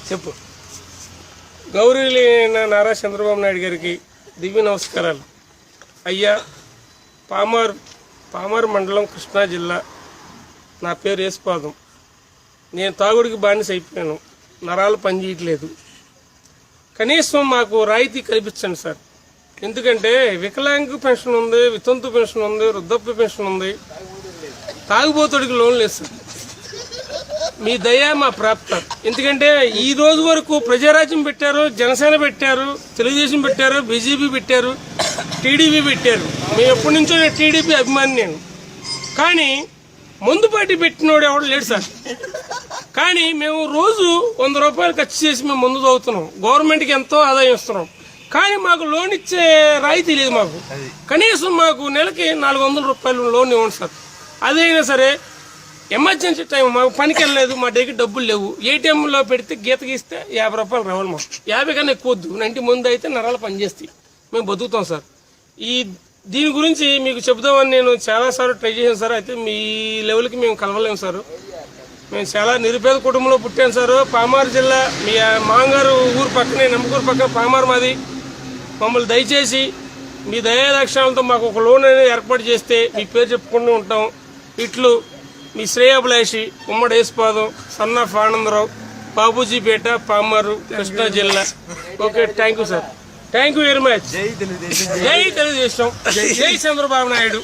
చెప్పు. గౌరవనీయులైన నారా చంద్రబాబు నాయుడు గారికి దివ్య నమస్కారాలు. అయ్యా, పామర్ మండలం, కృష్ణా జిల్లా. నా పేరు యేసుపాదం. నేను తాగుడికి బానిస అయిపోయాను. నరాలు పనిచేయట్లేదు. కనీసం మాకు రాయితీ కల్పించండి సార్. ఎందుకంటే వికలాంగ పెన్షన్ ఉంది, వితంతు పెన్షన్ ఉంది, వృద్ధాప్య పెన్షన్ ఉంది. తాగుబోతుడికి లోన్ లేదు సార్. మీ దయ మా ప్రాప్తం. ఎందుకంటే ఈ రోజు వరకు ప్రజారాజ్యం పెట్టారు, జనసేన పెట్టారు, తెలుగుదేశం పెట్టారు, బీజేపీ పెట్టారు, టీడీపీ పెట్టారు. మేము ఎప్పటి నుంచో టీడీపీ అభిమాని నేను. కానీ ముందు పార్టీ పెట్టినోడు ఎవడు లేడు సార్. కానీ మేము రోజు 100 రూపాయలు ఖర్చు చేసి మేము ముందు చదువుతున్నాం. గవర్నమెంట్కి ఎంతో ఆదాయం ఇస్తున్నాం. కానీ మాకు లోన్ ఇచ్చే రాయితీ లేదు. మాకు కనీసం మాకు నెలకి 400 రూపాయలు లోన్ ఇవ్వండి సార్. అదైనా సరే ఎమర్జెన్సీ టైం, మాకు పనికి వెళ్ళలేదు, మా దగ్గర డబ్బులు లేవు. ఏటీఎంలో పెడితే గీత గీస్తే 50 రూపాయలు రావాలి. మాకు 50 కన్నా ఎక్కువ వద్దు. 90 ముందు అయితే నరాలు పనిచేస్తాయి, మేము బతుకుతాం సార్. దీని గురించి మీకు చెబుదామని నేను చాలాసార్లు ట్రై చేశాను సార్. అయితే మీ లెవెల్కి మేము కలవలేము సార్. మేము చాలా నిరుపేద కుటుంబంలో పుట్టాను సార్. పామార్ జిల్లా, మీ మాంగారు ఊరు పక్కనే, నమ్మకూరు పక్కన పామార్ మాది. మమ్మల్ని దయచేసి మీ దయాదక్షిణాలతో మాకు ఒక లోన్ అనేది ఏర్పాటు చేస్తే మీ పేరు చెప్పుకుంటూ ఉంటాం. ఇట్లు మీ శ్రేయాభిలాషి, ఉమ్మడి యేసుపాదం, సన్నాఫ్ ఆనందరావు, బాబూజీపేట, పామారు, కృష్ణా జిల్లా. Okay, thank you sir. Thank you very much. జై తెలుగుదేశం, జై చంద్రబాబు నాయుడు.